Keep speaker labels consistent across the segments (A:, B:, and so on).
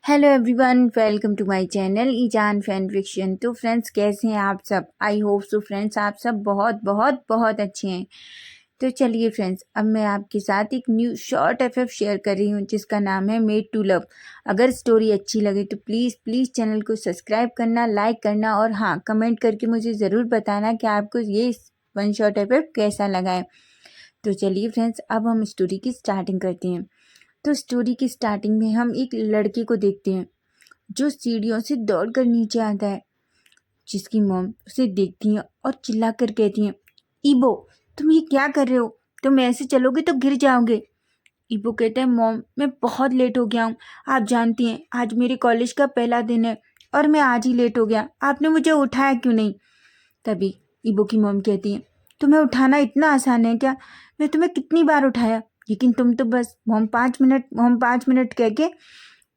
A: Hello everyone, welcome to my channel ईजान fan fiction. तो friends, कैसे हैं आप सब? आई होप सो फ्रेंड्स आप सब बहुत बहुत बहुत अच्छे हैं। तो चलिए फ्रेंड्स, अब मैं आपके साथ एक न्यू शॉर्ट एफएफ शेयर कर रही हूँ जिसका नाम है मेड टू लव। अगर स्टोरी अच्छी लगे तो प्लीज़ प्लीज़ चैनल को सब्सक्राइब करना, लाइक करना और हाँ, कमेंट करके मुझे ज़रूर बताना कि आपको ये वन शॉर्ट एफएफ कैसा लगा है। तो चलिए फ्रेंड्स, अब हम स्टोरी की स्टार्टिंग करते हैं। तो स्टोरी की स्टार्टिंग में हम एक लड़के को देखते हैं जो सीढ़ियों से दौड़कर नीचे आता है, जिसकी मॉम उसे देखती है और चिल्लाकर कहती है, ईबो तुम ये क्या कर रहे हो? तुम ऐसे चलोगे तो गिर जाओगे। ईबो कहता है, मॉम मैं बहुत लेट हो गया हूँ। आप जानती हैं आज मेरे कॉलेज का पहला दिन है और मैं आज ही लेट हो गया। आपने मुझे उठाया क्यों नहीं? तभी ईबो की मॉम कहती है, तुम्हें उठाना इतना आसान है क्या? मैं तुम्हें कितनी बार उठाया, लेकिन तुम तो बस मॉम 5 मिनट कह के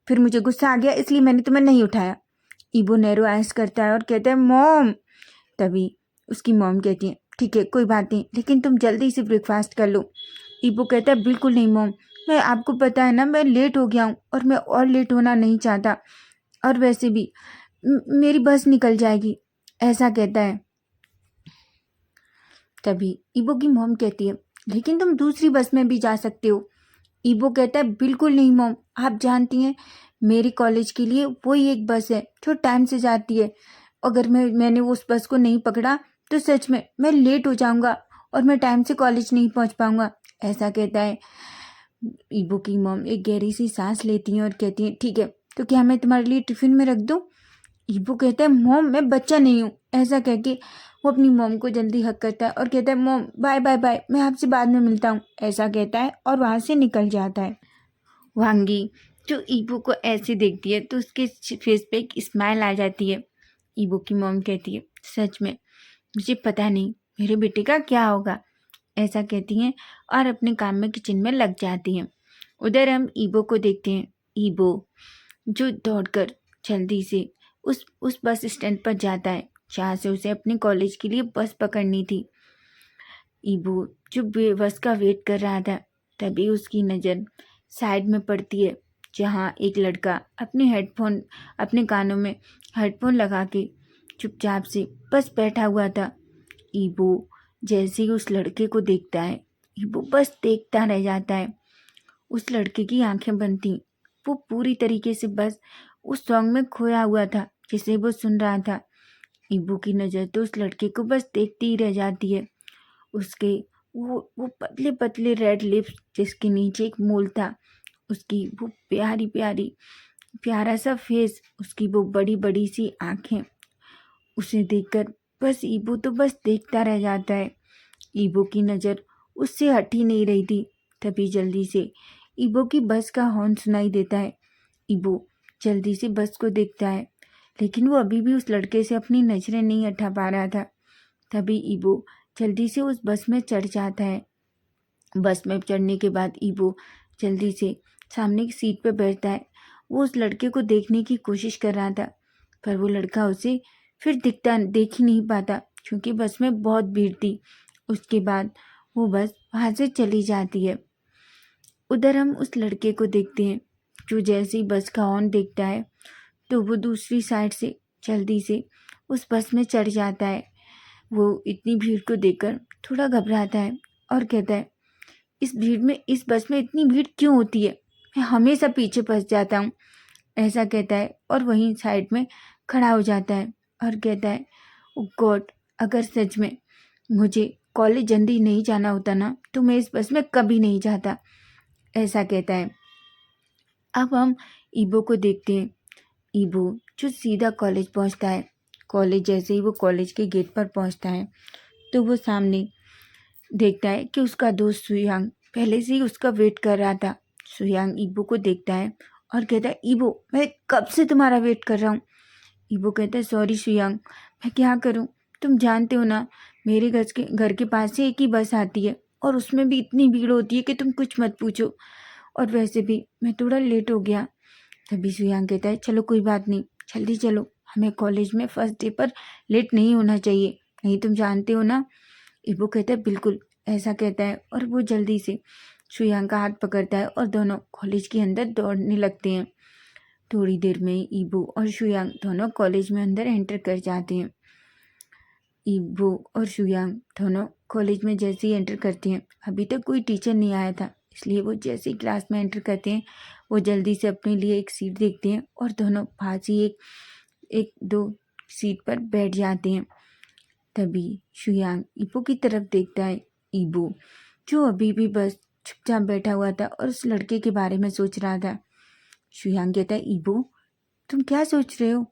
A: फिर मुझे गुस्सा आ गया, इसलिए मैंने तुम्हें नहीं उठाया। ईबो नैरो आइज करता है और कहता है, मॉम। तभी उसकी मॉम कहती है, ठीक है कोई बात नहीं, लेकिन तुम जल्दी से ब्रेकफास्ट कर लो। ईबो कहता है, बिल्कुल नहीं मॉम, मैं आपको पता है ना मैं लेट हो गया हूँ और मैं और लेट होना नहीं चाहता, और वैसे भी मेरी बस निकल जाएगी, ऐसा कहता है। तभी ईबो की मॉम कहती है, लेकिन तुम दूसरी बस में भी जा सकते हो। ईबो कहता है, बिल्कुल नहीं मॉम, आप जानती हैं मेरे कॉलेज के लिए वही एक बस है जो टाइम से जाती है। अगर मैंने उस बस को नहीं पकड़ा तो सच में मैं लेट हो जाऊंगा और मैं टाइम से कॉलेज नहीं पहुंच पाऊंगा, ऐसा कहता है। ईबो की मॉम एक गहरी सी सांस लेती हैं और कहती हैं, ठीक है तो क्या मैं तुम्हारे लिए टिफिन में रख दूं? ईबो कहता है, मॉम मैं बच्चा नहीं हूँ, ऐसा कह के वो अपनी मॉम को जल्दी हक करता है और कहता है, मॉम बाय बाय बाय, मैं आपसे बाद में मिलता हूँ, ऐसा कहता है और वहाँ से निकल जाता है। वांगी जो ईबो को ऐसे देखती है तो उसके फेस पे एक स्माइल आ जाती है। ईबो की मॉम कहती है, सच में मुझे पता नहीं मेरे बेटे का क्या होगा, ऐसा कहती हैं और अपने काम में किचन में लग जाती हैं। उधर हम ईबो को देखते हैं। ईबो जो दौड़कर जल्दी से उस बस स्टैंड पर जाता है जहाँ से उसे अपने कॉलेज के लिए बस पकड़नी थी। ईबो जो बस का वेट कर रहा था, तभी उसकी नज़र साइड में पड़ती है जहाँ एक लड़का अपने कानों में हेडफोन लगा के चुपचाप से बस बैठा हुआ था। ईबो जैसे ही उस लड़के को देखता है, ईबो बस देखता रह जाता है। उस लड़के की आंखें बंद थीं। वो पूरी तरीके से बस उस सॉन्ग में खोया हुआ था जिसे वो सुन रहा था। ईबो की नज़र तो उस लड़के को बस देखती ही रह जाती है। उसके वो पतले पतले रेड लिप्स, जिसके नीचे एक मोल था, उसकी वो प्यारी प्यारी प्यारा सा फेस, उसकी वो बड़ी बड़ी सी आंखें, उसे देखकर बस ईबो तो बस देखता रह जाता है। ईबो की नज़र उससे हट ही नहीं रही थी। तभी जल्दी से ईबो की बस का हॉर्न सुनाई देता है। ईबो जल्दी से बस को देखता है, लेकिन वो अभी भी उस लड़के से अपनी नज़रें नहीं हटा पा रहा था। तभी ईबो जल्दी से उस बस में चढ़ जाता है। बस में चढ़ने के बाद ईबो जल्दी से सामने की सीट पर बैठता है। वो उस लड़के को देखने की कोशिश कर रहा था, पर वो लड़का उसे फिर देख ही नहीं पाता क्योंकि बस में बहुत भीड़ थी। उसके बाद वो बस वहाँ से चली जाती है। उधर हम उस लड़के को देखते हैं जो जैसे ही बस का हॉर्न देखता है तो वो दूसरी साइड से जल्दी से उस बस में चढ़ जाता है। वो इतनी भीड़ को देखकर थोड़ा घबराता है और कहता है, इस बस में इतनी भीड़ क्यों होती है? मैं हमेशा पीछे फंस जाता हूँ, ऐसा कहता है और वहीं साइड में खड़ा हो जाता है और कहता है, ओ गॉड, अगर सच में मुझे कॉलेज जल्दी नहीं जाना होता ना तो मैं इस बस में कभी नहीं जाता, ऐसा कहता है। अब हम ईबो को देखते हैं। ईबो जो सीधा कॉलेज पहुंचता है। कॉलेज जैसे ही वो कॉलेज के गेट पर पहुंचता है तो वो सामने देखता है कि उसका दोस्त सुयांग पहले से ही उसका वेट कर रहा था। सुयांग ईबो को देखता है और कहता है, ईबो मैं कब से तुम्हारा वेट कर रहा हूँ। ईबो कहता है, सॉरी सुयांग, मैं क्या करूँ, तुम जानते हो ना मेरे घर के पास से एक ही बस आती है और उसमें भी इतनी भीड़ होती है कि तुम कुछ मत पूछो, और वैसे भी मैं थोड़ा लेट हो गया। तभी सुयांग कहता है, चलो कोई बात नहीं, जल्दी चलो, हमें कॉलेज में फर्स्ट डे पर लेट नहीं होना चाहिए, नहीं तुम जानते हो ना। ईबो कहता है, बिल्कुल, ऐसा कहता है और वो जल्दी से सुयांग का हाथ पकड़ता है और दोनों कॉलेज के अंदर दौड़ने लगते हैं। थोड़ी देर में ईबो और शुयांग दोनों कॉलेज में अंदर एंटर कर जाते हैं। ईबो और शुयांग दोनों कॉलेज में जैसे ही एंटर करते हैं, अभी तक कोई टीचर नहीं आया था, इसलिए वो जैसे ही क्लास में एंटर करते हैं वो जल्दी से अपने लिए एक सीट देखते हैं और दोनों पास ही एक दो सीट पर बैठ जाते हैं। तभी शुयांग ईबो की तरफ देखता है। ईबो जो अभी भी बस चुपचाप बैठा हुआ था और उस लड़के के बारे में सोच रहा था। शुयांग कहता है, ईबो तुम क्या सोच रहे हो?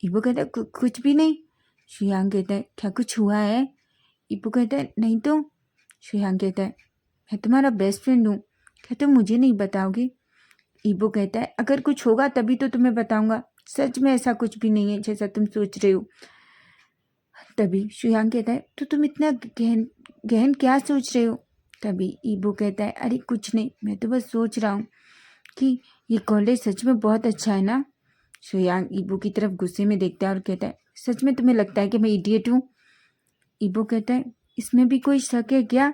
A: ईबो कहता है, कुछ भी नहीं। शुयांग कहता है, क्या कुछ हुआ है? ईबो कहता है, नहीं तो। शुयांग कहता है, मैं तुम्हारा बेस्ट फ्रेंड हूँ, क्या तुम मुझे नहीं बताओगे? ईबो कहता है, अगर कुछ होगा तभी तो तुम्हें बताऊंगा, सच में ऐसा कुछ भी नहीं है जैसा तुम सोच रहे हो। तभी शुयांग कहता है, तो तुम इतना गहन गहन क्या सोच रहे हो? तभी ईबो कहता है, अरे कुछ नहीं, मैं तो बस सोच रहा हूँ कि ये कॉलेज सच में बहुत अच्छा है ना। शुयांग ईबो की तरफ गुस्से में देखता है और कहता है, सच में तुम्हें लगता है कि मैं इडियट हूँ? ईबो कहता है, इसमें भी कोई शक है क्या?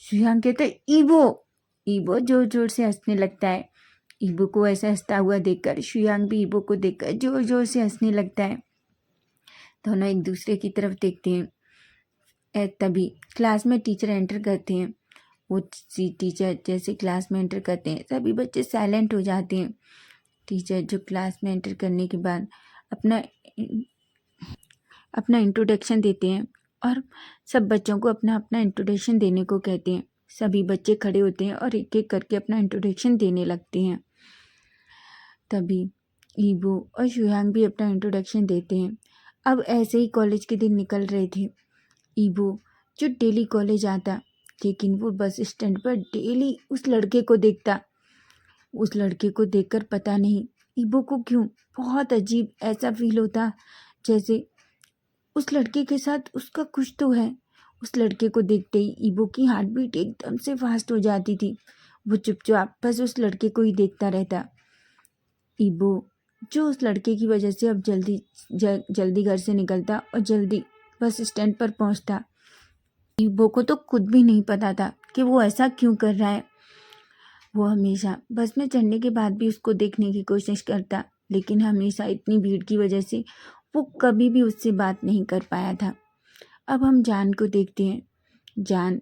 A: शुयांग कहता है, ईबो। ईबो जोर जोर से हंसने लगता है। ईबो को ऐसा हंसता हुआ देखकर शुयांग भी ईबो को देखकर जोर जोर से हंसने लगता है। दोनों एक दूसरे की तरफ देखते हैं। तभी क्लास में टीचर एंटर करते हैं। वो टीचर जैसे क्लास में एंटर करते हैं सभी बच्चे साइलेंट हो जाते हैं। टीचर जो क्लास में एंटर करने के बाद अपना इंट्रोडक्शन देते हैं और सब बच्चों को अपना अपना इंट्रोडक्शन देने को कहते हैं। सभी बच्चे खड़े होते हैं और एक एक करके अपना इंट्रोडक्शन देने लगते हैं। तभी ईबो और शुयांग भी अपना इंट्रोडक्शन देते हैं। अब ऐसे ही कॉलेज के दिन निकल रहे थे। ईबो जो डेली कॉलेज आता, लेकिन वो बस स्टैंड पर डेली उस लड़के को देखता। उस लड़के को देखकर पता नहीं ईबो को क्यों बहुत अजीब ऐसा फील होता, जैसे उस लड़के के साथ उसका कुछ तो है। उस लड़के को देखते ही ईबो की हार्ट बीट एकदम से फास्ट हो जाती थी। वो चुपचाप बस उस लड़के को ही देखता रहता। ईबो जो उस लड़के की वजह से अब जल्दी घर से निकलता और जल्दी बस स्टैंड पर पहुंचता। ईबो को तो खुद भी नहीं पता था कि वो ऐसा क्यों कर रहा है। वो हमेशा बस में चढ़ने के बाद भी उसको देखने की कोशिश करता, लेकिन हमेशा इतनी भीड़ की वजह से वो कभी भी उससे बात नहीं कर पाया था। अब हम जान को देखते हैं। जान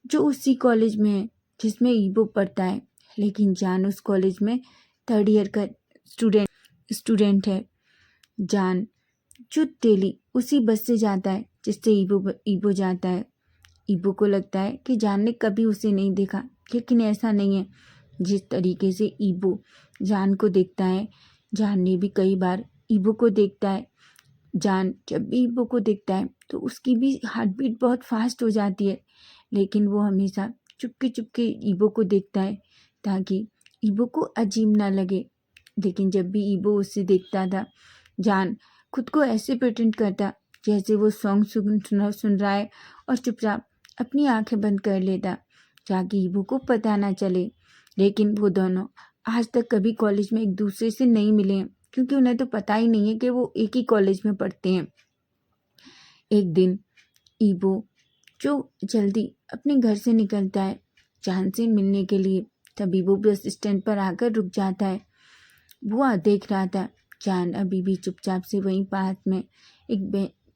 A: जो उसी कॉलेज में है जिसमें ईबो पढ़ता है, लेकिन जान उस कॉलेज में 3rd ईयर का स्टूडेंट है। जान जो डेली उसी बस से जाता है जिससे ईबो जाता है। ईबो को लगता है कि जान ने कभी उसे नहीं देखा, लेकिन ऐसा नहीं है। जिस तरीके से ईबो जान को देखता है, जान ने भी कई बार ईबो को देखता है। जान जब भी ईबो को देखता है तो उसकी भी हार्ट बीट बहुत फास्ट हो जाती है, लेकिन वो हमेशा चुपके चुपके ईबो को देखता है ताकि ईबो को अजीब ना लगे। लेकिन जब भी ईबो उससे देखता था, जान खुद को ऐसे प्रिटेंड करता जैसे वो सॉन्ग सुन रहा है और चुपचाप अपनी आंखें बंद कर लेता ताकि ईबो को पता ना चले। लेकिन वो दोनों आज तक कभी कॉलेज में एक दूसरे से नहीं मिले हैं, क्योंकि उन्हें तो पता ही नहीं है कि वो एक ही कॉलेज में पढ़ते हैं। एक दिन ईबो जो जल्दी अपने घर से निकलता है जान से मिलने के लिए, तभी वो बस स्टैंड पर आकर रुक जाता है। वो देख रहा था जान अभी भी चुपचाप से वहीं पास में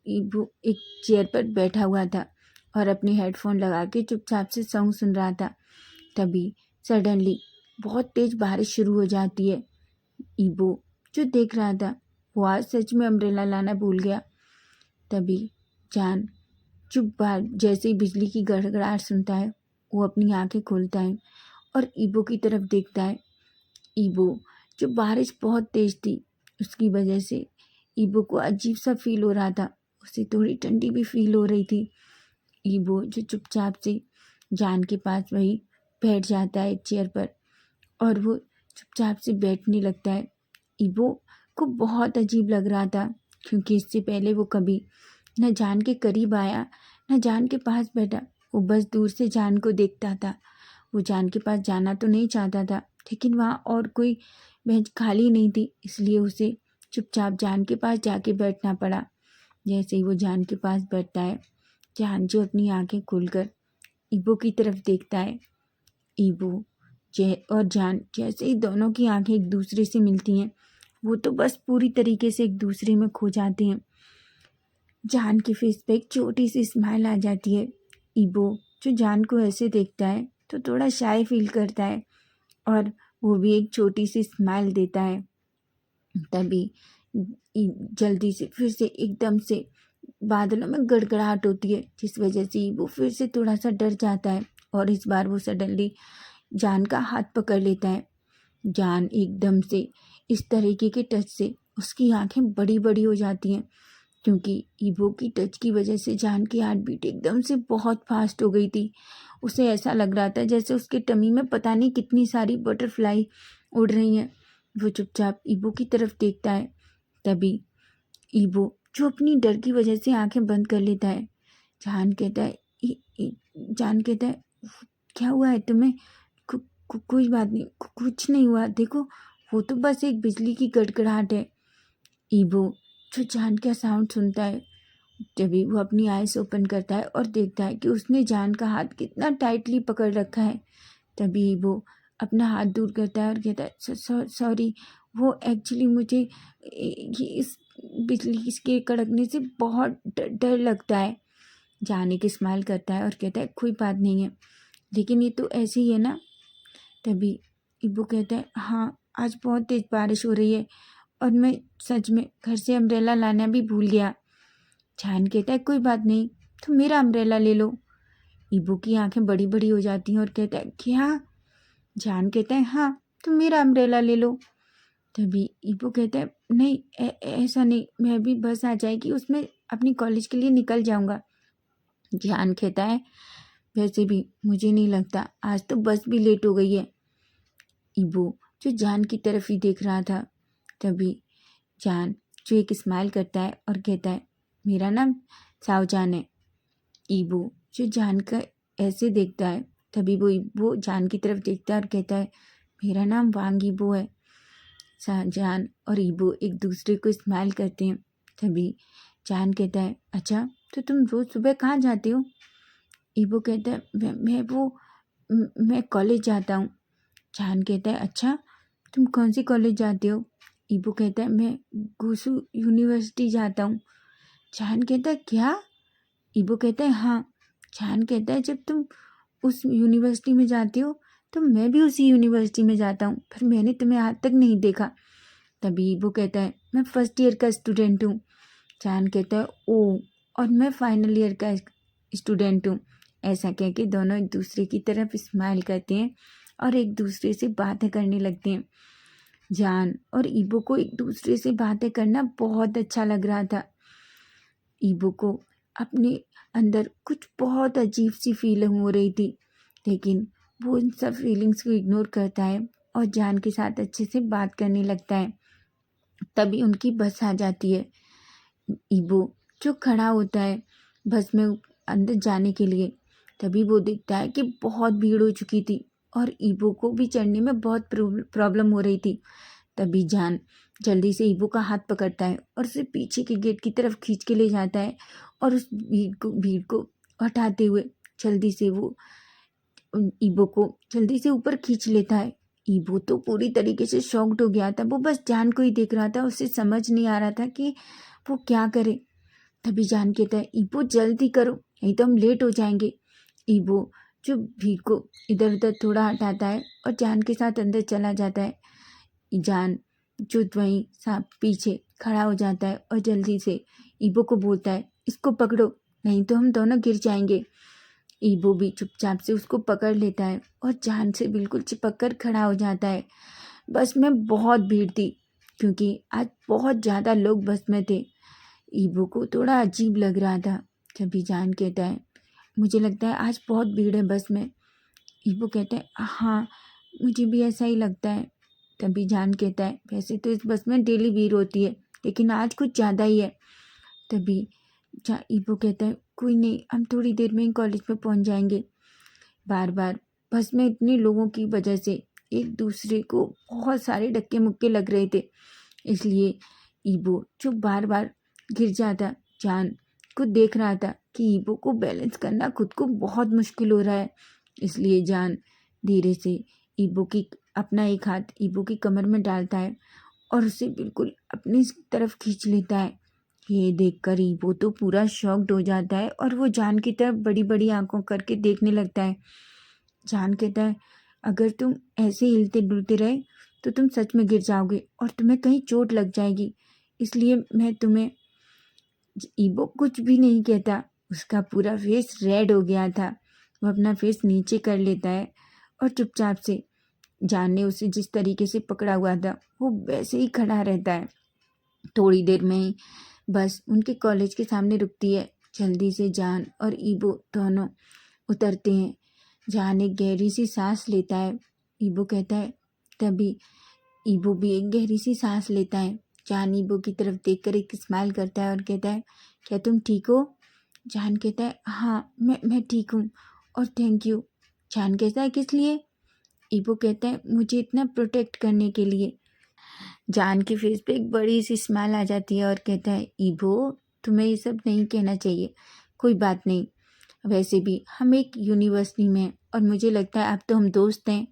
A: ईबो एक चेयर पर बैठा हुआ था और अपने हेडफोन लगा के चुपचाप से सॉन्ग सुन रहा था। तभी सडनली बहुत तेज बारिश शुरू हो जाती है। ईबो जो देख रहा था वो आज सच में अम्ब्रेला लाना भूल गया। तभी जान जैसे ही बिजली की गड़गड़ाहट सुनता है वो अपनी आंखें खोलता है और ईबो की तरफ देखता है। ईबो जो बारिश बहुत तेज थी उसकी वजह से ईबो को अजीब सा फील हो रहा था, उसे थोड़ी ठंडी भी फील हो रही थी। ईबो जो चुपचाप से जान के पास वही बैठ जाता है चेयर पर और वो चुपचाप से बैठने लगता है। ईबो को बहुत अजीब लग रहा था, क्योंकि इससे पहले वो कभी न जान के करीब आया न जान के पास बैठा। वो बस दूर से जान को देखता था। वो जान के पास जाना तो नहीं चाहता था, लेकिन वहाँ और कोई बेंच खाली नहीं थी, इसलिए उसे चुपचाप जान के पास जाके बैठना पड़ा। जैसे ही वो जान के पास बैठता है, जान जो अपनी आंखें खोलकर ईबो की तरफ देखता है। ईबो और जान जैसे ही दोनों की आंखें एक दूसरे से मिलती हैं, वो तो बस पूरी तरीके से एक दूसरे में खो जाते हैं। जान के फेस पे एक छोटी सी स्माइल आ जाती है। ईबो जो जान को ऐसे देखता है तो थोड़ा शाय फील करता है और वो भी एक छोटी सी स्माइल देता है। तभी जल्दी से फिर से एकदम से बादलों में गड़गड़ाहट होती है, जिस वजह से वो फिर से थोड़ा सा डर जाता है और इस बार वो सडनली जान का हाथ पकड़ लेता है। जान एकदम से इस तरीके के टच से उसकी आंखें बड़ी बड़ी हो जाती हैं, क्योंकि ईबो की टच की वजह से जान की हार्ट बीट एकदम से बहुत फास्ट हो गई थी। उसे ऐसा लग रहा था जैसे उसके टमी में पता नहीं कितनी सारी बटरफ्लाई उड़ रही हैं। वो चुपचाप ईबो की तरफ देखता है। तभी ईबो जो अपनी डर की वजह से आंखें बंद कर लेता है। जान कहता है जान कहता है, क्या हुआ है तुम्हें? कोई बात नहीं, कुछ नहीं हुआ, देखो वो तो बस एक बिजली की गड़गड़ाहट है। ईबो जो जान का साउंड सुनता है, तभी वो अपनी आइज ओपन करता है और देखता है कि उसने जान का हाथ कितना टाइटली पकड़ रखा है। तभी वो अपना हाथ दूर करता है और कहता है, सॉरी, वो एक्चुअली मुझे ये इस बिजली के कड़कने से बहुत डर लगता है। जान एक स्माइल करता है और कहता है, कोई बात नहीं है, लेकिन ये तो ऐसे ही है ना। तभी ईबो कहता है, हाँ आज बहुत तेज बारिश हो रही है और मैं सच में घर से अम्ब्रेला लाना भी भूल गया। जान कहता है, कोई बात नहीं, तुम मेरा अम्ब्रेला ले लो। ईबो की आंखें बड़ी बड़ी हो जाती हैं और कहता है, क्या? जान कहता है, हाँ तुम मेरा अम्ब्रेला ले लो। तभी ईबो कहता है, नहीं ऐसा नहीं, मैं अभी बस आ जाएगी उसमें अपनी कॉलेज के लिए निकल जाऊंगा। जान कहता है, वैसे भी मुझे नहीं लगता, आज तो बस भी लेट हो गई है। ईबो जो जान की तरफ ही देख रहा था। तभी जान जो एक स्माइल करता है और कहता है, मेरा नाम सावजान है। ईबो जो जान का ऐसे देखता है, तभी वो जान की तरफ देखता है और कहता है, मेरा नाम वांग ईबो है। जान और ईबो एक दूसरे को स्माइल करते हैं। तभी जान कहता है, अच्छा तो तुम रोज़ सुबह कहाँ जाते हो? ईबो कहता है, मैं कॉलेज जाता हूँ। जान कहता है, अच्छा तुम कौन सी कॉलेज जाते हो? ईबो कहता है, मैं गुसु यूनिवर्सिटी जाता हूँ। जान कहता है, क्या? ईबो कहता है, हाँ। जान कहता है, जब तुम उस यूनिवर्सिटी में जाते हो तो मैं भी उसी यूनिवर्सिटी में जाता हूँ, पर मैंने तुम्हें आज तक नहीं देखा। तभी ईबो कहता है, मैं फर्स्ट ईयर का स्टूडेंट हूँ। जान कहता है, ओ, और मैं फाइनल ईयर का स्टूडेंट हूँ। ऐसा कह के दोनों एक दूसरे की तरफ स्माइल करते हैं और एक दूसरे से बातें करने लगते हैं। जान और ईबो को एक दूसरे से बातें करना बहुत अच्छा लग रहा था। ईबो को अपने अंदर कुछ बहुत अजीब सी फीलिंग हो रही थी, लेकिन वो इन सब फीलिंग्स को इग्नोर करता है और जान के साथ अच्छे से बात करने लगता है। तभी उनकी बस आ जाती है। ईबो जो खड़ा होता है बस में अंदर जाने के लिए, तभी वो देखता है कि बहुत भीड़ हो चुकी थी और ईबो को भी चढ़ने में बहुत प्रॉब्लम हो रही थी। तभी जान जल्दी से ईबो का हाथ पकड़ता है और उसे पीछे के गेट की तरफ खींच के ले जाता है और उस भीड़ को हटाते हुए जल्दी से वो ईबो को जल्दी से ऊपर खींच लेता है। ईबो तो पूरी तरीके से शॉक्ड हो गया था, वो बस जान को ही देख रहा था, उसे समझ नहीं आ रहा था कि वो क्या करे। तभी जान कहता है, ईबो जल्दी करो नहीं तो हम लेट हो जाएंगे। ईबो जो भीड़ को इधर उधर थोड़ा हटाता है और जान के साथ अंदर चला जाता है। जान जो वहीं सांप पीछे खड़ा हो जाता है और जल्दी से ईबो को बोलता है, इसको पकड़ो नहीं तो हम दोनों गिर जाएंगे। ईबो भी चुपचाप से उसको पकड़ लेता है और जान से बिल्कुल चिपक कर खड़ा हो जाता है। बस में बहुत भीड़ थी, क्योंकि आज बहुत ज़्यादा लोग बस में थे। ईबो को थोड़ा अजीब लग रहा था। तभी जान कहता है, मुझे लगता है आज बहुत भीड़ है बस में। ईबो कहता है, हाँ मुझे भी ऐसा ही लगता है। तभी जान कहता है, वैसे तो इस बस में डेली भीड़ होती है, लेकिन आज कुछ ज़्यादा ही है। तभी ईबो कहता है, कोई नहीं, हम थोड़ी देर में ही कॉलेज में पहुंच जाएंगे। बार बार बस में इतने लोगों की वजह से एक दूसरे को बहुत सारे धक्के मुक्के लग रहे थे, इसलिए ईबो जो बार बार गिर जाता, जान को देख रहा था कि ईबो को बैलेंस करना खुद को बहुत मुश्किल हो रहा है। इसलिए जान धीरे से ईबो की अपना एक हाथ ईबो की कमर में डालता है और उसे बिल्कुल अपनी तरफ खींच लेता है। ये देखकर ईबो तो पूरा शॉक्ड हो जाता है और वो जान की तरफ बड़ी बड़ी आंखों करके देखने लगता है। जान कहता है, अगर तुम ऐसे हिलते डुलते रहे तो तुम सच में गिर जाओगे और तुम्हें कहीं चोट लग जाएगी, इसलिए मैं तुम्हें। ईबो कुछ भी नहीं कहता, उसका पूरा फेस रेड हो गया था। वो अपना फेस नीचे कर लेता है और चुपचाप से, जान ने उसे जिस तरीके से पकड़ा हुआ था वो वैसे ही खड़ा रहता है। थोड़ी देर में ही बस उनके कॉलेज के सामने रुकती है। जल्दी से जान और ईबो दोनों उतरते हैं। जान एक गहरी सी सांस लेता है। ईबो कहता है, तभी ईबो भी एक गहरी सी सांस लेता है। जान ईबो की तरफ देखकर एक स्माइल करता है और कहता है, क्या तुम ठीक हो? जान कहता है, हाँ मैं ठीक हूँ और थैंक यू। जान कहता है, किस लिए? ईबो कहता है, मुझे इतना प्रोटेक्ट करने के लिए। जान के फेस पे एक बड़ी सी स्माइल आ जाती है और कहता है, ईबो तुम्हें ये सब नहीं कहना चाहिए, कोई बात नहीं। वैसे भी हम एक यूनिवर्सिटी में हैं और मुझे लगता है अब तो हम दोस्त हैं।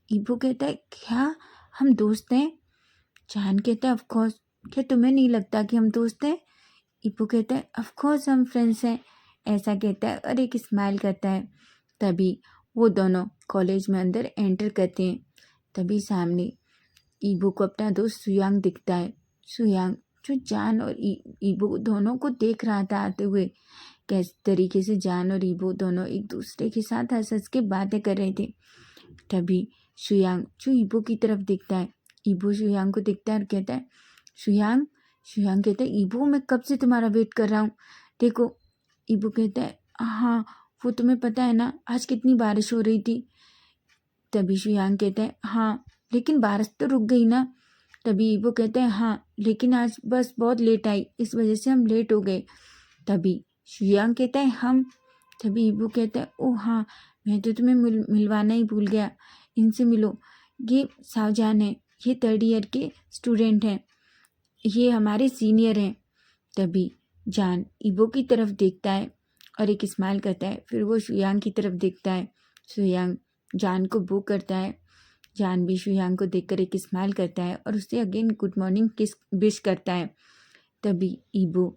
A: ईबो कहता है, क्या हम दोस्त हैं? जान कहता है, ऑफ कोर्स, क्या तुम्हें नहीं लगता कि हम दोस्त हैं? ईबो कहता है, ऑफ कोर्स हम फ्रेंड्स हैं। ऐसा कहता है और एक स्माइल करता है। तभी वो दोनों कॉलेज में अंदर एंटर करते हैं। तभी सामने ईबो को अपना दोस्त सुयांग दिखता है। सुयांग जो जान और ईबो दोनों को देख रहा था आते हुए। किस तरीके से जान और ईबो दोनों एक दूसरे के साथ हंस हंस के बातें कर रहे थे। तभी सुयांग जो ईबो की तरफ देखता है। ईबो सुयांग को देखता है और कहता है, सुयांग। सुयांग कहता है, ईबो मैं कब से तुम्हारा वेट कर रहा हूँ, देखो। ईबो कहता है, हाँ वो तुम्हें पता है ना आज कितनी बारिश हो रही थी। तभी सुयांग कहता है, हाँ लेकिन बारिश तो रुक गई ना। तभी ईबो कहता है, हाँ लेकिन आज बस बहुत लेट आई, इस वजह से हम लेट हो गए। तभी सुयांग कहता है, हम। तभी ईबो कहता है, ओह हाँ, मैं तो तुम्हें मिलवाना ही भूल गया, इनसे मिलो। ये सावजान है, ये 3rd ईयर के स्टूडेंट हैं, ये हमारे सीनियर हैं। तभी जान ईबो की तरफ देखता है और एक स्माइल करता है। फिर वो सुयांग की तरफ देखता है। सुयांग जान को बो करता है। जान भी सुयांग को देखकर एक स्माइल करता है और उससे अगेन गुड मॉर्निंग किस विश करता है। तभी ईबो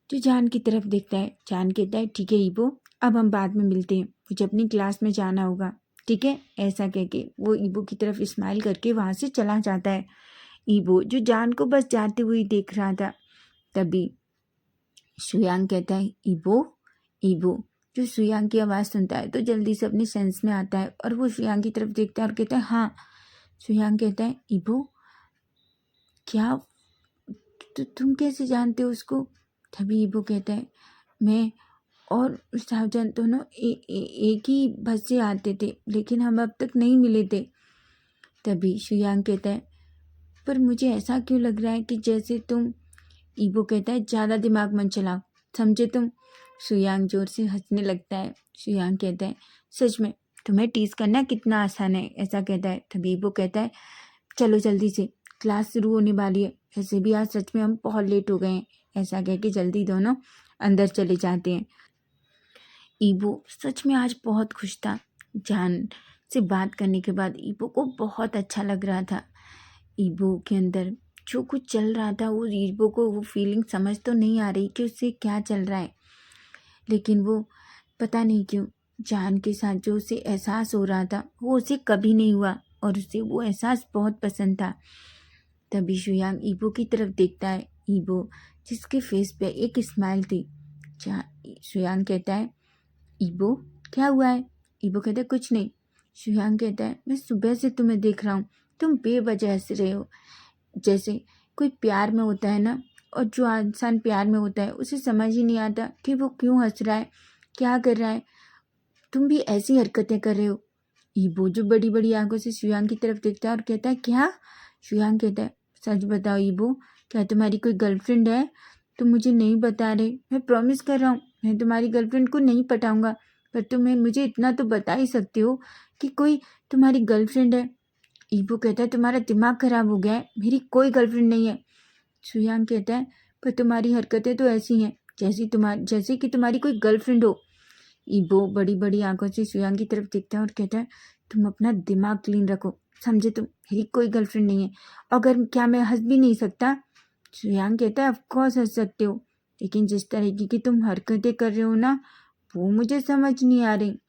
A: जो जान की तरफ देखता है। जान कहता है, ठीक है ईबो, अब हम बाद में मिलते हैं, मुझे अपनी क्लास में जाना होगा, ठीक है। ऐसा कह के वो ईबो की तरफ स्माइल करके वहाँ से चला जाता है। ईबो जो जान को बस जाते हुए देख रहा था। तभी सुयांग कहता है, ईबो। ईबो जो सुयांग की आवाज़ सुनता है तो जल्दी से अपने सेंस में आता है और वो सुयांग की तरफ देखता है और कहता है, हाँ। सुयांग कहता है, ईबो क्या तुम कैसे जानते हो उसको? तभी ईबो कहता है, मैं और सावजान दोनों एक ही बस से आते थे, लेकिन हम अब तक नहीं मिले थे। तभी सुयांग कहता है, पर मुझे ऐसा क्यों लग रहा है कि जैसे तुम। ईबो कहता है, ज़्यादा दिमाग मत चलाओ, समझे तुम। सुयांग जोर से हंसने लगता है। सुयांग कहता है, सच में तुम्हें टीज करना कितना आसान है, ऐसा कहता है। तभी ईबो कहता है, चलो जल्दी से, क्लास शुरू होने वाली है, ऐसे भी आज सच में हम बहुत लेट हो गए हैं। ऐसा कह के जल्दी दोनों अंदर चले जाते हैं। ईबो सच में आज बहुत खुश था। जान से बात करने के बाद ईबो को बहुत अच्छा लग रहा था। ईबो के अंदर जो कुछ चल रहा था वो ईबो को वो फीलिंग समझ तो नहीं आ रही कि उससे क्या चल रहा है, लेकिन वो पता नहीं क्यों जान के साथ जो उसे एहसास हो रहा था वो उसे कभी नहीं हुआ और उसे वो एहसास बहुत पसंद था। तभी शुयांग ईबो की तरफ देखता है। ईबो जिसके फेस पे एक स्माइल थी। शुयांग कहता है, ईबो क्या हुआ है? ईबो कहता है, कुछ नहीं। शुयांग कहता है, मैं सुबह से तुम्हें देख रहा हूँ, तुम बेवजह हंस रहे हो, जैसे कोई प्यार में होता है ना, और जो इंसान प्यार में होता है उसे समझ ही नहीं आता कि वो क्यों हंस रहा है, क्या कर रहा है। तुम भी ऐसी हरकतें कर रहे हो। ईबो जो बड़ी बड़ी आंखों से शुयांग की तरफ देखता है और कहता है, क्या? शुयांग कहता है, सच बताओ ईबो, क्या तुम्हारी कोई गर्लफ्रेंड है? तुम मुझे नहीं बता रहे। मैं प्रॉमिस कर रहा हूँ मैं तुम्हारी गर्लफ्रेंड को नहीं पटाऊंगा, पर तुम्हें मुझे इतना तो बता ही सकते हो कि कोई तुम्हारी गर्लफ्रेंड है। ईबो कहता है, तुम्हारा दिमाग खराब हो गया है, मेरी कोई गर्लफ्रेंड नहीं है। शुयांग कहता है, पर तुम्हारी हरकतें तो ऐसी हैं जैसे कि तुम्हारी कोई गर्लफ्रेंड हो। ईबो बड़ी बड़ी आंखों से शुयांग की तरफ देखता है और कहता है, तुम अपना दिमाग क्लीन रखो, समझे तुम, मेरी कोई गर्लफ्रेंड नहीं है। अगर क्या मैं हंस भी नहीं सकता? श्रेयांक कहता है, ऑफकोर्स हंस सकते हो, लेकिन जिस तरीके की तुम हरकतें कर रहे हो ना, वो मुझे समझ नहीं आ रही।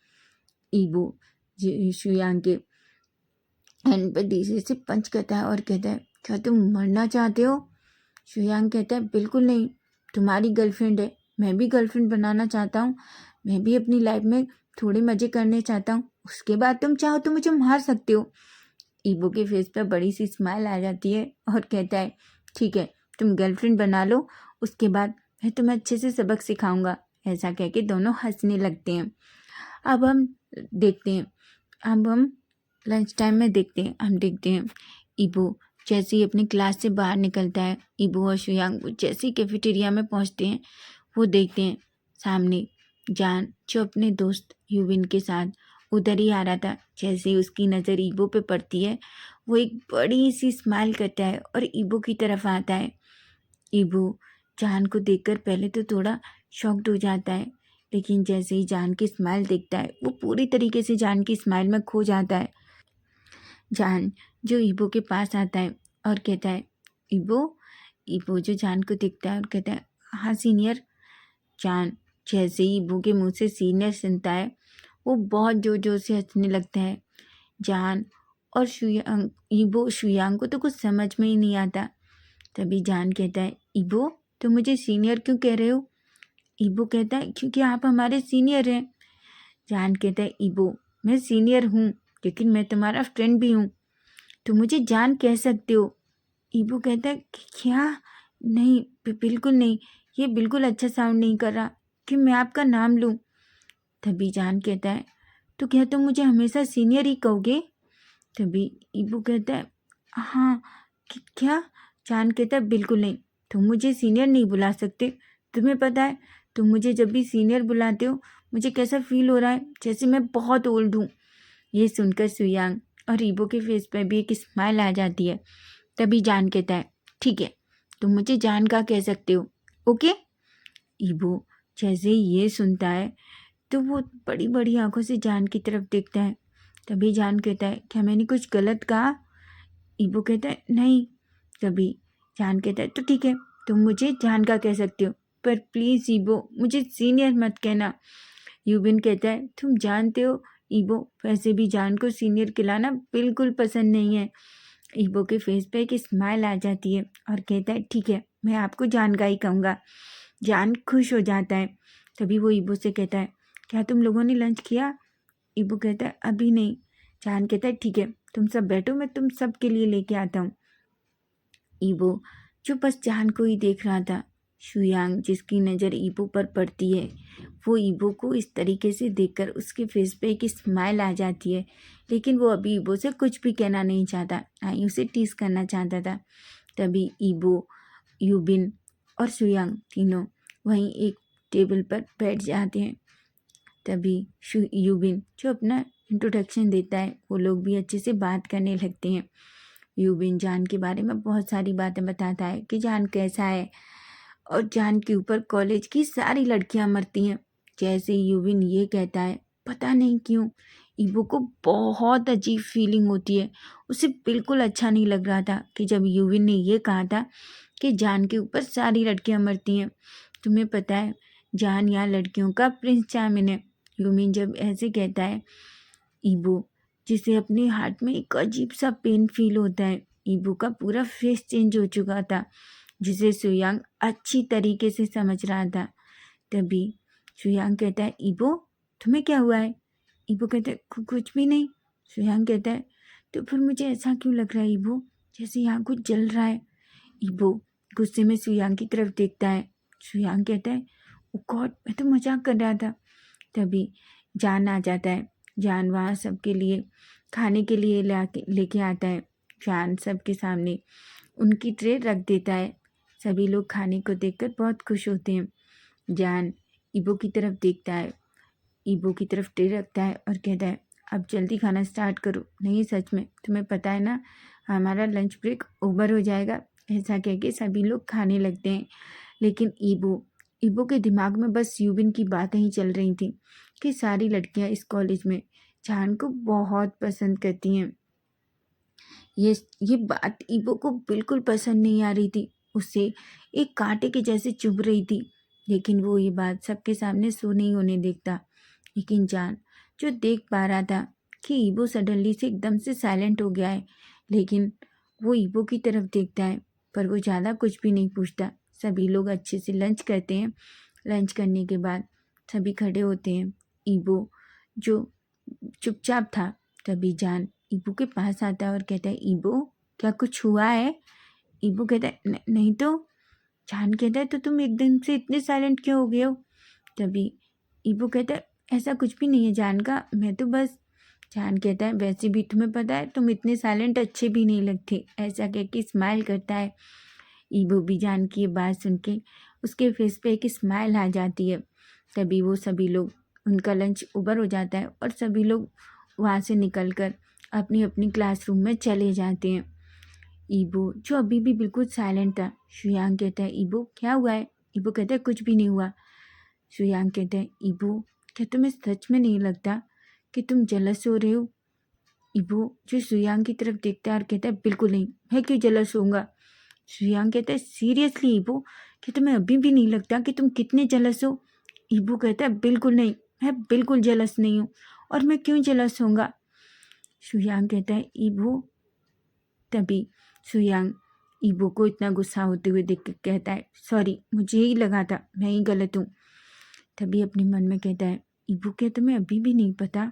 A: ईबो श्रेयांक के हैंड पर धीरे से पंच करता है और कहता है, क्या तुम मरना चाहते हो? श्रेयांक कहता है, बिल्कुल नहीं, तुम्हारी गर्लफ्रेंड है, मैं भी गर्लफ्रेंड बनाना चाहता हूँ, मैं भी अपनी लाइफ में थोड़े मजे करने चाहता हूँ, उसके बाद तुम चाहो तो मुझे मार सकते हो। ईबो के फेस पर बड़ी सी स्माइल आ जाती है और कहता है, ठीक है, तुम गर्लफ्रेंड बना लो, उसके बाद मैं तुम्हें अच्छे से सबक सिखाऊंगा। ऐसा कह के दोनों हंसने लगते हैं। अब हम देखते हैं, अब हम लंच टाइम में देखते हैं ईबो जैसे ही अपनी क्लास से बाहर निकलता है। ईबो और शुयांग जैसे ही कैफेटेरिया में पहुंचते हैं, वो देखते हैं सामने जान जो अपने दोस्त यूविन के साथ उधर ही आ रहा था। जैसे ही उसकी नज़र ईबो पे पड़ती है, वो एक बड़ी सी स्माइल करता है और ईबो की तरफ आता है। ईबो जान को देखकर पहले तो थोड़ा शॉक्ड हो जाता है, लेकिन जैसे ही जान की स्माइल देखता है, वो पूरी तरीके से जान की स्माइल में खो जाता है। जान जो ईबो के पास आता है और कहता है, ईबो ईबो जो जान को देखता है और कहता है, हाँ सीनियर। जान जैसे ही ईबो के मुंह से सीनियर सुनता है, वो बहुत जोर जोर से हंसने लगता है। जान और शुयांग ईबो शुयांग को तो कुछ समझ में ही नहीं आता। तभी जान कहता है, ईबो तुम मुझे सीनियर क्यों कह रहे हो? ईबो कहता है, क्योंकि आप हमारे सीनियर हैं। जान कहता है, ईबो मैं सीनियर हूँ, लेकिन मैं तुम्हारा फ्रेंड भी हूँ, तुम मुझे जान कह सकते हो। ईबो कहता है, क्या? नहीं, बिल्कुल नहीं, ये बिल्कुल अच्छा साउंड नहीं कर रहा कि मैं आपका नाम लूँ। तभी जान कहता है, तो क्या तुम मुझे हमेशा सीनियर ही कहोगे? तभी ईबो कहता है, हाँ। क्या? जान कहता है, बिल्कुल नहीं, तुम मुझे सीनियर नहीं बुला सकते। तुम्हें पता है तुम मुझे जब भी सीनियर बुलाते हो, मुझे कैसा फील हो रहा है, जैसे मैं बहुत ओल्ड हूँ। ये सुनकर सुयांग और ईबो के फेस पर भी एक स्माइल आ जाती है। तभी जान कहता है, ठीक है, तुम मुझे जान का कह सकते हो, ओके। ईबो जैसे ही ये सुनता है, तो वो बड़ी बड़ी आंखों से जान की तरफ देखता है। तभी जान कहता है, क्या मैंने कुछ गलत कहा? ईबो कहता है, नहीं। तभी जान कहता है, तो ठीक है, तुम मुझे जान का कह सकते हो, पर प्लीज़ ईबो मुझे सीनियर मत कहना। यूबिन कहता है, तुम जानते हो ईबो, वैसे भी जान को सीनियर कहलाना बिल्कुल पसंद नहीं है। ईबो के फेस पे एक स्माइल आ जाती है और कहता है, ठीक है, मैं आपको जान का ही कहूँगा। जान खुश हो जाता है। तभी वो ईबो से कहता है, क्या तुम लोगों ने लंच किया? ईबो कहता है, अभी नहीं। जान कहता है, ठीक है, तुम सब बैठो, मैं तुम सब के लिए लेके आता हूँ। ईबो जो बस जान को ही देख रहा था। शुयांग जिसकी नज़र ईबो पर पड़ती है, वो ईबो को इस तरीके से देखकर उसके फेस पे एक स्माइल आ जाती है, लेकिन वो अभी ईबो से कुछ भी कहना नहीं चाहता, ना ही उसे टीस करना चाहता था। तभी ईबो, यूबिन और शुयांग तीनों वहीं एक टेबल पर बैठ जाते हैं। तभी यूबिन जो अपना इंट्रोडक्शन देता है, वो लोग भी अच्छे से बात करने लगते हैं। यूबिन जान के बारे में बहुत सारी बातें बताता है कि जान कैसा है, और जान के ऊपर कॉलेज की सारी लड़कियां मरती हैं। जैसे ही यूबिन ये कहता है, पता नहीं क्यों ईबो को बहुत अजीब फीलिंग होती है। उसे बिल्कुल अच्छा नहीं लग रहा था कि जब यूबिन ने ये कहा था कि जान के ऊपर सारी लड़कियां मरती हैं। तुम्हें पता है जान यहाँ लड़कियों का प्रिंस चार्मिंग है। यूबिन जब ऐसे कहता है, ईबो जिसे अपने हार्ट में एक अजीब सा पेन फील होता है। ईबो का पूरा फेस चेंज हो चुका था, जिसे सुयांग अच्छी तरीके से समझ रहा था। तभी सुयांग कहता है, ईबो तुम्हें क्या हुआ है? ईबो कहता है, कुछ भी नहीं। सुयांग कहता है, तो फिर मुझे ऐसा क्यों लग रहा है ईबो, जैसे यहाँ कुछ जल रहा है? ईबो गुस्से में सुयांग की तरफ देखता है। सुयांग कहता है, ओ गॉड, मैं तो मजाक कर रहा था। तभी जान आ जाता है। जान वहाँ सबके लिए खाने के लिए लेके आता है। जान सबके सामने उनकी ट्रे रख देता है। सभी लोग खाने को देखकर बहुत खुश होते हैं। जान ईबो की तरफ देखता है, ईबो की तरफ ट्रे रखता है और कहता है, अब जल्दी खाना स्टार्ट करो, नहीं सच में तुम्हें पता है ना, हमारा लंच ब्रेक ओवर हो जाएगा। ऐसा कह के सभी लोग खाने लगते हैं। लेकिन ईबो के दिमाग में बस यूबिन की बातें ही चल रही थी कि सारी लड़कियां इस कॉलेज में जान को बहुत पसंद करती हैं। ये ये बात ईबो को बिल्कुल पसंद नहीं आ रही थी। उसे एक कांटे के जैसे चुभ रही थी, लेकिन वो ये बात सबके सामने शो नहीं होने देता। लेकिन जान जो देख पा रहा था कि ईबो सडनली से एकदम से साइलेंट हो गया है, लेकिन वो ईबो की तरफ देखता है, पर वो ज़्यादा कुछ भी नहीं पूछता। सभी लोग अच्छे से लंच करते हैं। लंच करने के बाद सभी खड़े होते हैं। ईबो जो चुपचाप था, तभी जान ईबो के पास आता है और कहता है, ईबो क्या कुछ हुआ है? ईबो कहता है, नहीं तो। जान कहता है, तो तुम एकदम से इतने साइलेंट क्यों हो गए हो? तभी ईबो कहता है, ऐसा कुछ भी नहीं है जान का, मैं तो बस। जान कहता है, वैसे भी तुम्हें पता है तुम इतने साइलेंट अच्छे भी नहीं लगते। ऐसा कह के स्माइल करता है। ईबो भी जान की ये बात सुन के उसके फेस पे एक स्माइल आ जाती है। तभी वो सभी लोग, उनका लंच ओवर हो जाता है और सभी लोग वहाँ से निकल कर अपनी अपनी क्लासरूम में चले जाते हैं। ईबो जो अभी भी बिल्कुल साइलेंट था, शुयांग कहता है, ईबो क्या हुआ है? ईबो कहता है, कुछ भी नहीं हुआ। शुयांग कहता है, ईबो क्या तुम्हें सच में नहीं लगता कि तुम जेलस हो रहे हो? ईबो जो शुयांग की तरफ देखता है और कहता है, बिल्कुल नहीं, मैं क्यों जेलस होऊंगा? शुयांग कहता है, सीरियसली ईबो क्या तुम्हें अभी भी नहीं लगता कि तुम कितने जेलस हो? ईबो कहता है, बिल्कुल नहीं, मैं बिल्कुल जेलस नहीं हूँ, और मैं क्यों जेलस होऊंगा? शुयांग कहता है, ईबो। तभी शुयांग ईबो को इतना गुस्सा होते हुए देख के कहता है, सॉरी, मुझे ही लगा था, मैं ही गलत हूँ। तभी अपने मन में कहता है, ईबो क्या तुम्हें अभी भी नहीं पता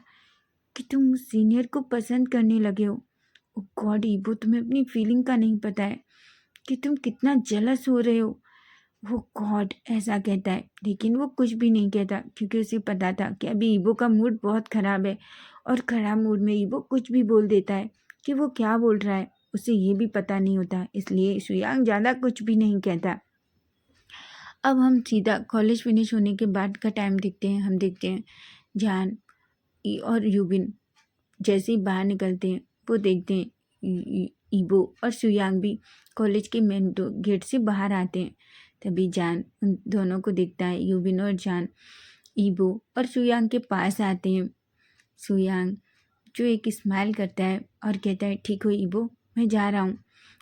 A: कि तुम उस सीनियर को पसंद करने लगे हो? ओ गॉड ईबो, तुम्हें अपनी फीलिंग का नहीं पता है कि तुम कितना जेलस हो रहे हो। वो गॉड ऐसा कहता है, लेकिन वो कुछ भी नहीं कहता, क्योंकि उसे पता था कि अभी ईबो का मूड बहुत ख़राब है, और ख़राब मूड में ईबो कुछ भी बोल देता है। कि वो क्या बोल रहा है उसे ये भी पता नहीं होता, इसलिए शुयांग ज़्यादा कुछ भी नहीं कहता। अब हम सीधा कॉलेज फिनिश होने के बाद का टाइम देखते हैं। हम देखते हैं जान और यूबिन जैसे ही बाहर निकलते हैं, वो देखते हैं ईबो और शुयांग भी कॉलेज के मेन गेट से बाहर आते हैं। तभी जान उन दोनों को देखता है। यूबिन और जान ईबो और शुयांग के पास आते हैं। शुयांग जो एक स्माइल करता है और कहता है, ठीक हो ईबो, मैं जा रहा हूँ,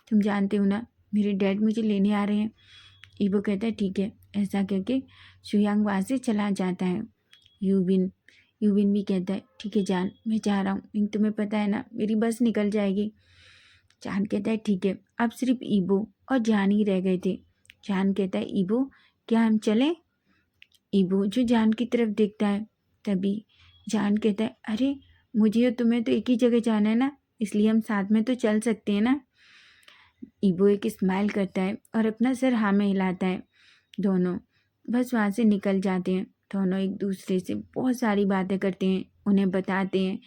A: तुम जानते हो ना मेरे डैड मुझे लेने आ रहे हैं। ईबो कहता है, ठीक है। ऐसा कहके शुयांग वहाँ से चला जाता है। यूबिन यूबिन भी कहता है, ठीक है जान, मैं जा रहा हूँ, लेकिन तुम्हें पता है ना मेरी बस निकल जाएगी। जान कहता है, ठीक है। अब सिर्फ ईबो और जान ही रह गए थे। जान कहता है, ईबो क्या हम चलें? ईबो जो जान की तरफ देखता है। तभी जान कहता है, अरे मुझे और तुम्हें तो एक ही जगह जाना है ना, इसलिए हम साथ में तो चल सकते हैं ना। ईबो एक स्माइल करता है और अपना सर हाँ में हिलाता है। दोनों बस वहाँ से निकल जाते हैं। दोनों एक दूसरे से बहुत सारी बातें करते हैं, उन्हें बताते हैं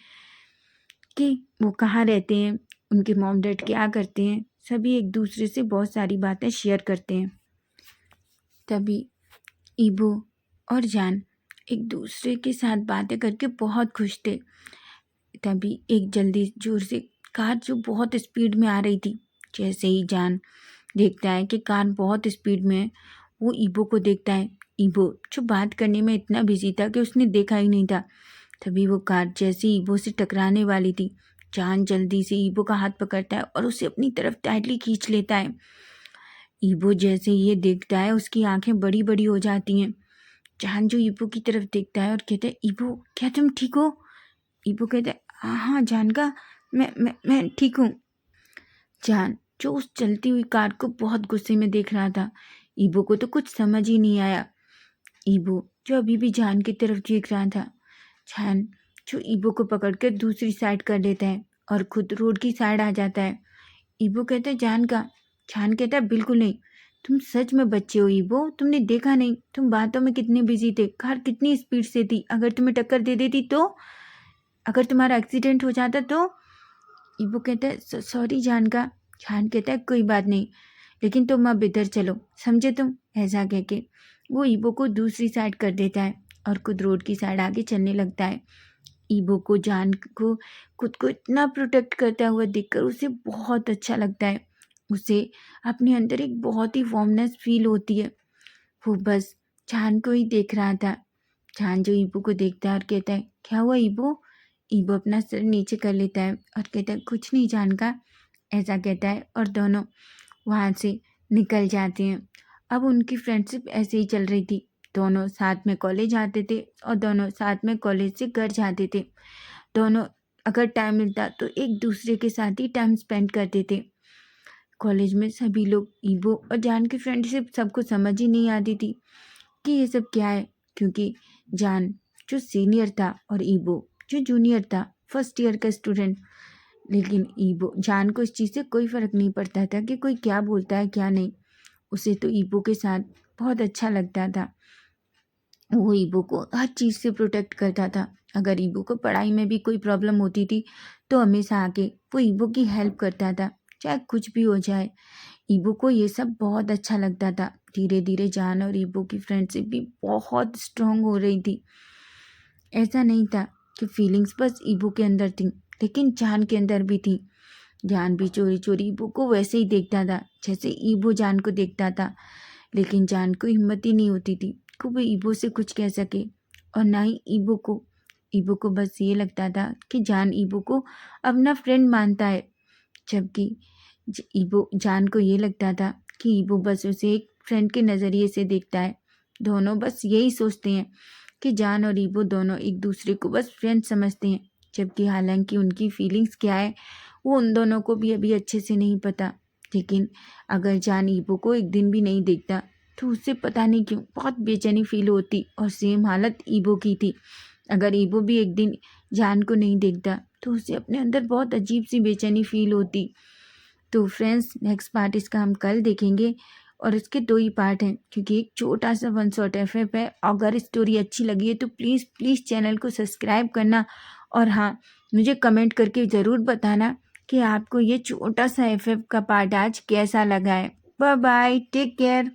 A: कि वो कहाँ रहते हैं, उनके मॉम डैड क्या करते हैं। सभी एक दूसरे से बहुत सारी बातें शेयर करते हैं। तभी ईबो और जान एक दूसरे के साथ बातें करके बहुत खुश थे। तभी एक जल्दी जोर से कार जो बहुत स्पीड में आ रही थी, जैसे ही जान देखता है कि कार बहुत स्पीड में है, वो ईबो को देखता है। ईबो जो बात करने में इतना बिजी था कि उसने देखा ही नहीं था। तभी वो कार जैसे ईबो से टकराने वाली थी, जान जल्दी से ईबो का हाथ पकड़ता है और उसे अपनी तरफ टाइटली खींच लेता है। ईबो जैसे ये देखता है, उसकी आंखें बड़ी बड़ी हो जाती हैं। जान जो ईबो की तरफ देखता है और कहता है, ईबो क्या तुम ठीक हो? ईबो कहता है, हाँ जान का, मैं ठीक हूँ। जान जो उस चलती हुई कार को बहुत गुस्से में देख रहा था। ईबो को तो कुछ समझ ही नहीं आया। ईबो जो अभी भी जान की तरफ देख रहा था। जान जो ईबो को पकड़कर दूसरी साइड कर देता है और खुद रोड की साइड आ जाता है। ईबो कहता है, जान का? जान कहता है, बिल्कुल नहीं, तुम सच में बच्चे हो ईबो, तुमने देखा नहीं तुम बातों में कितने बिजी थे, कार कितनी स्पीड से थी, अगर तुम्हें टक्कर दे देती तो, अगर तुम्हारा एक्सीडेंट हो जाता तो। ईबो कहता है, सॉरी जान का। जान कहता है, कोई बात नहीं, लेकिन तुम अब इधर चलो, समझे तुम? ऐसा कह के वो ईबो को दूसरी साइड कर देता है और खुद रोड की साइड आगे चलने लगता है। ईबो को जान को खुद को इतना प्रोटेक्ट करता हुआ देखकर उसे बहुत अच्छा लगता है। उसे अपने अंदर एक बहुत ही वार्मनेस फील होती है। वो बस जान को ही देख रहा था। जान जो ईबो को देखता है और कहता है, क्या हुआ ईबो? ईबो अपना सर नीचे कर लेता है और कहता है, कुछ नहीं जान का, ऐसा कहता है और दोनों वहाँ से निकल जाते हैं। अब उनकी फ्रेंडशिप ऐसे ही चल रही थी। दोनों साथ में कॉलेज आते थे और दोनों साथ में कॉलेज से घर जाते थे। दोनों अगर टाइम मिलता तो एक दूसरे के साथ ही टाइम स्पेंड करते थे। कॉलेज में सभी लोग ईबो और जान की फ्रेंडशिप सबको समझ ही नहीं आती थी कि ये सब क्या है, क्योंकि जान जो सीनियर था और ईबो जो जूनियर था, फर्स्ट ईयर का स्टूडेंट। लेकिन ईबो जान को इस चीज़ से कोई फ़र्क नहीं पड़ता था कि कोई क्या बोलता है क्या नहीं। उसे तो ईबो के साथ बहुत अच्छा लगता था। वो ईबो को हर चीज़ से प्रोटेक्ट करता था। अगर ईबो को पढ़ाई में भी कोई प्रॉब्लम होती थी तो हमेशा आके वो ईबो की हेल्प करता था, चाहे कुछ भी हो जाए। ईबो को ये सब बहुत अच्छा लगता था। धीरे धीरे जान और ईबो की फ्रेंडशिप भी बहुत स्ट्रांग हो रही थी। ऐसा नहीं था कि फीलिंग्स बस ईबो के अंदर थी, लेकिन जान के अंदर भी थी। जान भी चोरी चोरी ईबो को वैसे ही देखता था जैसे ईबो जान को देखता था, लेकिन जान को हिम्मत ही नहीं होती थी कि वो ईबो से कुछ कह सके, और ना ही ईबो को। ईबो को बस ये लगता था कि जान ईबो को अपना फ्रेंड मानता है, जबकि ईबो जान को ये लगता था कि ईबो बस उसे एक फ्रेंड के नज़रिए से देखता है। दोनों बस यही सोचते हैं कि जान और ईबो दोनों एक दूसरे को बस फ्रेंड समझते हैं, जबकि हालांकि उनकी फीलिंग्स क्या है वो उन दोनों को भी अभी अच्छे से नहीं पता। लेकिन अगर जान ईबो को एक दिन भी नहीं देखता तो उससे पता नहीं क्यों बहुत बेचैनी फील होती, और सेम हालत ईबो की थी। अगर ईबो भी एक दिन जान को नहीं देखता तो उसे अपने अंदर बहुत अजीब सी बेचैनी फील होती। तो फ्रेंड्स, नेक्स्ट पार्ट इसका हम कल देखेंगे, और इसके 2 ही पार्ट हैं क्योंकि एक छोटा सा वन शॉट एफएफ है। अगर स्टोरी अच्छी लगी है तो प्लीज़ प्लीज़ चैनल को सब्सक्राइब करना, और हाँ, मुझे कमेंट करके ज़रूर बताना कि आपको ये छोटा सा एफएफ का पार्ट आज कैसा लगा है। Bye bye, take care.